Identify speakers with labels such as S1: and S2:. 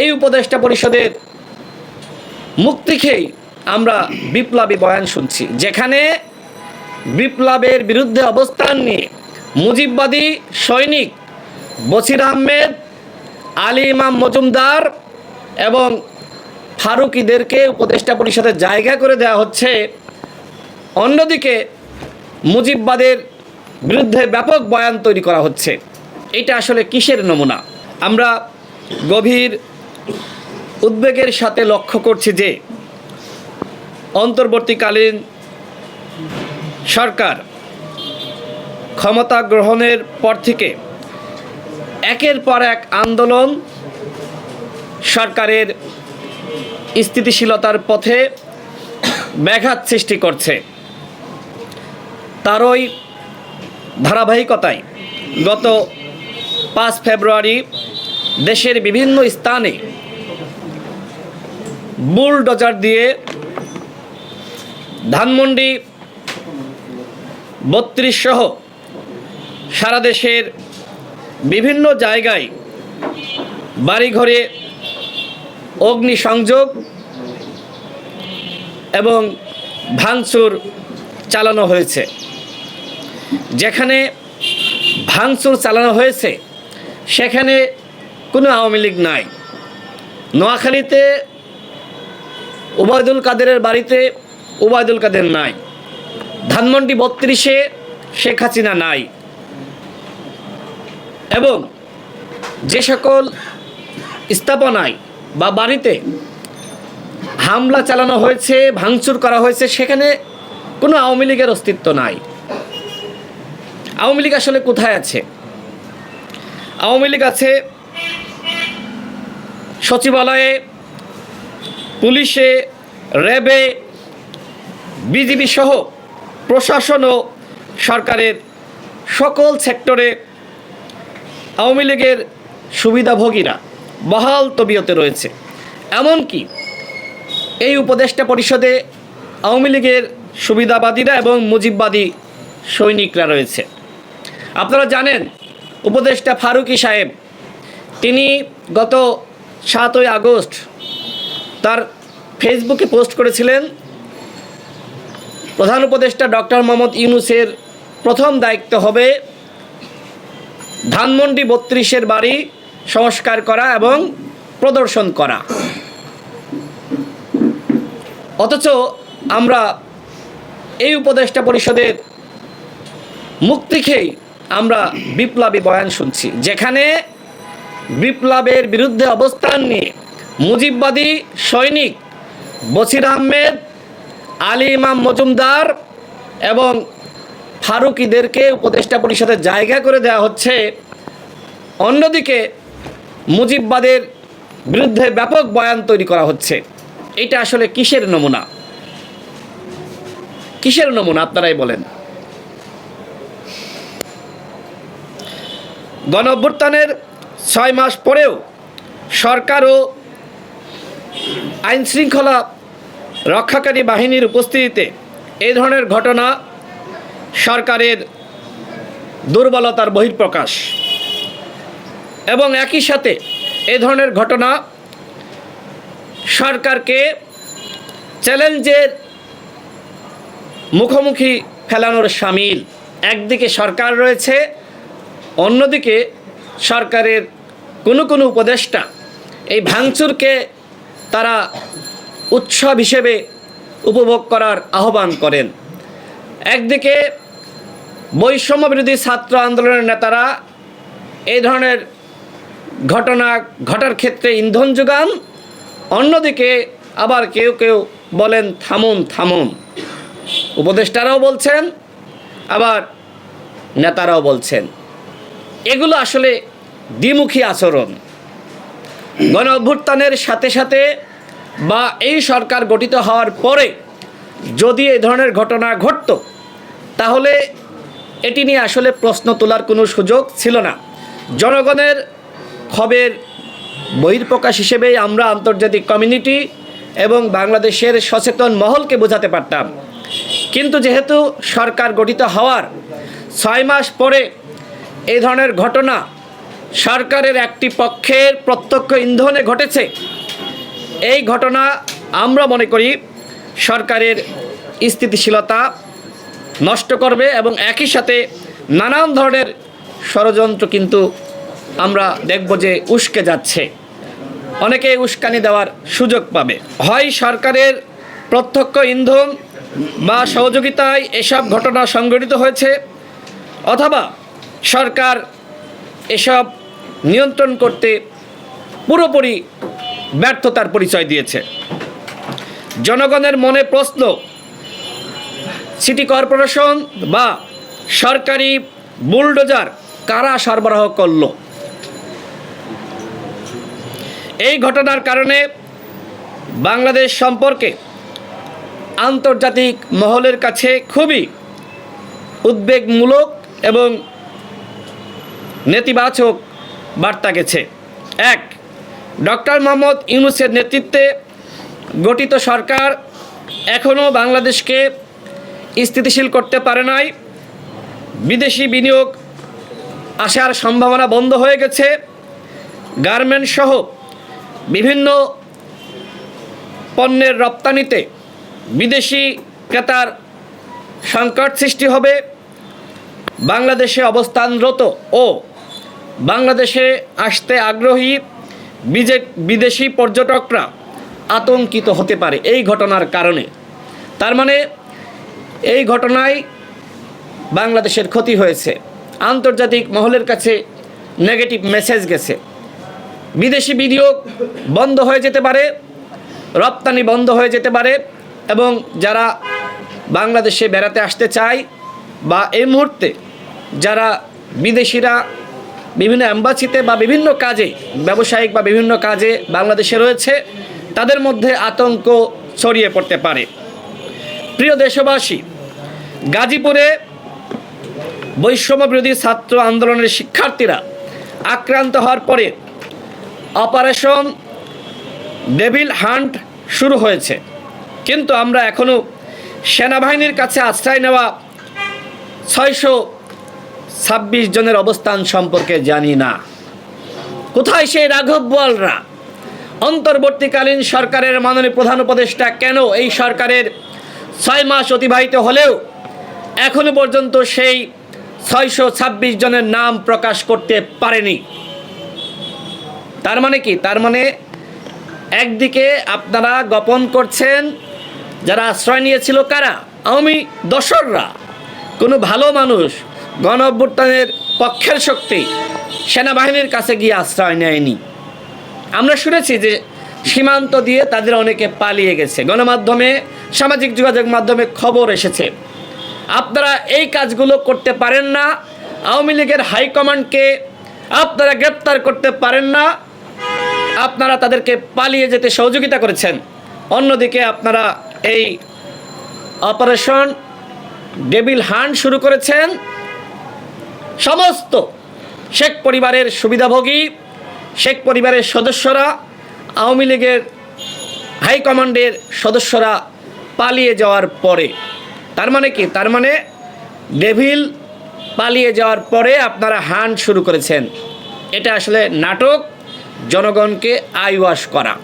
S1: এই উপদেষ্টা পরিষদের মুখ থেকেই আমরা বিপ্লবী বয়ান শুনছি, যেখানে বিপ্লবের বিরুদ্ধে অবস্থান নিয়ে মুজিববাদী সৈনিক বশির আহমেদ, আলী ইমাম মজুমদার এবং ফারুকীদেরকে উপদেষ্টা পরিষদের জায়গা করে দেওয়া হচ্ছে। অন্যদিকে মুজিববাদের বিরুদ্ধে ব্যাপক বয়ান তৈরি করা হচ্ছে। এটা আসলে কিসের নমুনা? আমরা গভীর উদ্বেগের সাথে লক্ষ্য করছি যে অন্তর্বর্তীকালীন সরকার ক্ষমতা গ্রহণের পর থেকে একের পর এক আন্দোলন সরকারের স্থিতিশীলতার পথে ব্যাঘাত সৃষ্টি করছে। তারই ধারাবাহিকতায় গত 5 ফেব্রুয়ারি দেশের বিভিন্ন স্থানে বুলডোজার দিয়ে ধানমন্ডি 32 সহ সারা দেশের বিভিন্ন জায়গায় বাড়িঘরে অগ্নিসংযোগ এবং ভাঙচুর চালানো হয়েছে। যেখানে ভাঙচুর চালানো হয়েছে সেখানে কোনো আওয়ামী লীগ নাই। নোয়াখালীতে ওবায়দুল কাদেরের বাড়িতে ওবায়দুল কাদের নাই। ধানমন্ডি 32-এ শেখ হাসিনা নাই। এবং যে সকল স্থাপনায় বা বাড়িতে হামলা চালানো হয়েছে, ভাঙচুর করা হয়েছে, সেখানে কোনো আওয়ামী লীগের অস্তিত্ব নাই। আওয়ামী লীগ আসলে কোথায় আছে? আওয়ামী লীগ আছে সচিবালয়ে, পুলিশে, র্যাবে, বিজিবি সহ প্রশাসন ও সরকারের সকল সেক্টরে আওয়ামী লীগের সুবিধাভোগীরা বহাল তবিয়তে রয়েছে। এমনকি এই উপদেষ্টা পরিষদে আওয়ামী লীগের সুবিধাবাদীরা এবং মুজিববাদী সৈনিকরা রয়েছে। আপনারা জানেন উপদেষ্টা ফারুকী সাহেব তিনি গত 7ই আগস্ট তার ফেসবুকে পোস্ট করেছিলেন প্রধান উপদেষ্টা ডক্টর মোহাম্মদ ইউনূসের প্রথম দায়িত্ব হবে ধানমন্ডি 32-এর বাড়ি সংস্কার করা এবং প্রদর্শন করা। অথচ আমরা এই উপদেষ্টা পরিষদের মুখ থেকেই আমরা বিপ্লবী বয়ান শুনছি, যেখানে বিপ্লবের বিরুদ্ধে অবস্থান নিয়ে মুজিববাদী সৈনিক বশির আহমেদ, আলী ইমাম মজুমদার এবং ফারুকীদেরকে উপদেষ্টা পরিষদের জায়গা করে দেওয়া হচ্ছে। অন্যদিকে মুজিববাদের বিরুদ্ধে ব্যাপক বয়ান তৈরি করা হচ্ছে। এটা আসলে কিসের নমুনা? কিসের নমুনা আপনারাই বলেন। গণঅভ্যুত্থানের 6 মাস পরেও সরকার ও আইনশৃঙ্খলা রক্ষাকারী বাহিনীর উপস্থিতিতে এই ধরনের ঘটনা সরকারের দুর্বলতার বহিঃপ্রকাশ। এবং একই সাথে এই ধরনের ঘটনা সরকারকে চ্যালেঞ্জের মুখোমুখি ফেলানোর শামিল। একদিকে সরকার রয়েছে, অন্যদিকে সরকারের কোনো উপদেষ্টা এই ভাঙচুরকে তারা উৎসব হিসেবে উপভোগ করার আহ্বান করেন। একদিকে বৈষম্য বিরোধী ছাত্র আন্দোলনের নেতারা এই ধরনের ঘটনা ঘটার ক্ষেত্রে ইন্ধন যোগান, অন্যদিকে আবার কেউ কেউ বলেন থামুন থামুন। উপদেষ্টারাও বলছেন, আবার নেতারাও বলছেন। এগুলো আসলে দ্বিমুখী আচরণ। গণ অভ্যুত্থানের সাথে সাথে বা এই সরকার গঠিত হওয়ার পরে যদি এই ধরনের ঘটনা ঘটত, তাহলে এটি নিয়ে আসলে প্রশ্ন তোলার কোনো সুযোগ ছিল না। জনগণের ক্ষোভের বহিঃপ্রকাশ হিসেবেই আমরা আন্তর্জাতিক কমিউনিটি এবং বাংলাদেশের সচেতন মহলকে বোঝাতে পারতাম। কিন্তু যেহেতু সরকার গঠিত হওয়ার 6 মাস পরে এই ধরনের ঘটনা সরকারের একটি পক্ষের প্রত্যক্ষ ইন্ধনে ঘটেছে। এই ঘটনা আমরা মনে করি সরকারের স্থিতিশীলতা নষ্ট করবে এবং একই সাথে নানান ধরনের ষড়যন্ত্র কিন্তু আমরা দেখব যে উস্কে যাচ্ছে, অনেকে উস্কানি দেওয়ার সুযোগ পাবে। হয় সরকারের প্রত্যক্ষ ইন্ধন বা সহযোগিতায় এসব ঘটনা সংঘটিত হয়েছে, অথবা সরকার এসব নিয়ন্ত্রণ করতে পুরোপুরি ব্যর্থতার পরিচয় দিয়েছে। জনগণের মনে প্রশ্ন, সিটি কর্পোরেশন বা সরকারি বুলডোজার কারা সরবরাহ করল? এই ঘটনার কারণে বাংলাদেশ সম্পর্কে আন্তর্জাতিক মহলের কাছে খুবই উদ্বেগমূলক এবং নেতিবাচক বার্তা গেছে। এক, ডক্টর মোহাম্মদ ইউনূসের নেতৃত্বে গঠিত সরকার এখনও বাংলাদেশকে স্থিতিশীল করতে পারে নাই। বিদেশি বিনিয়োগ আসার সম্ভাবনা বন্ধ হয়ে গেছে। গার্মেন্টস সহ বিভিন্ন পণ্যের রপ্তানিতে বিদেশি ক্রেতার সংকট সৃষ্টি হবে। বাংলাদেশে অবস্থানরত ও বাংলাদেশে আসতে আগ্রহী বিদেশি পর্যটকরা আতঙ্কিত হতে পারে এই ঘটনার কারণে। তার মানে এই ঘটনায় বাংলাদেশের ক্ষতি হয়েছে, আন্তর্জাতিক মহলের কাছে নেগেটিভ মেসেজ গেছে। বিদেশি বিনিয়োগ বন্ধ হয়ে যেতে পারে, রপ্তানি বন্ধ হয়ে যেতে পারে, এবং যারা বাংলাদেশে বেড়াতে আসতে চায় বা এই মুহূর্তে যারা বিদেশিরা বিভিন্ন অ্যাম্বাসিতে বা বিভিন্ন কাজে, ব্যবসায়িক বা বিভিন্ন কাজে বাংলাদেশে রয়েছে, তাদের মধ্যে আতঙ্ক ছড়িয়ে পড়তে পারে। প্রিয় দেশবাসী, গাজীপুরে বৈষম্যবিরোধী ছাত্র আন্দোলনের শিক্ষার্থীরা আক্রান্ত হওয়ার পরে অপারেশন ডেভিল হান্ট শুরু হয়েছে, কিন্তু আমরা এখনও সেনাবাহিনীর কাছে আশ্রয় নেওয়া 626 জনের অবস্থান সম্পর্কে জানি না। কোথায় সেই রাঘব বোয়ালরা? অন্তর্বর্তীকালীন সরকারের মাননীয় প্রধান উপদেষ্টা কেন এই সরকারের 6 মাস অতিবাহিত হলেও এখনো পর্যন্ত সেই 626 জনের নাম প্রকাশ করতে পারেনি? তার মানে কি? তার মানে একদিকে আপনারা গোপন করছেন যারা আশ্রয় নিয়েছিল কারা? আওয়ামী দোসররা। কোনো ভালো মানুষ, গণ অভ্যুত্থানের পক্ষের শক্তি সেনাবাহিনীর কাছে গিয়ে আশ্রয় নেয়নি। আমরা শুনেছি যে সীমান্ত দিয়ে তাদের অনেকে পালিয়ে গেছে, গণমাধ্যমে, সামাজিক যোগাযোগ মাধ্যমে খবর এসেছে। আপনারা এই কাজগুলো করতে পারেন না, আওয়ামী লীগের হাইকমান্ডকে আপনারা গ্রেপ্তার করতে পারেন না, আপনারা তাদেরকে পালিয়ে যেতে সহযোগিতা করেছেন। অন্যদিকে আপনারা এই অপারেশন ডেভিল হান্ট শুরু করেছেন। সমস্ত শেখ পরিবারের সুবিধাভোগী, শেখ পরিবারের সদস্যরা, আওয়ামী লীগের হাইকমান্ডের সদস্যরা পালিয়ে যাওয়ার পরে, তার মানে কি? তার মানে ডেভিল পালিয়ে যাওয়ার পরে আপনারা হান্ট শুরু করেছেন। এটা আসলে নাটক, জনগণকে আইওয়াশ করা।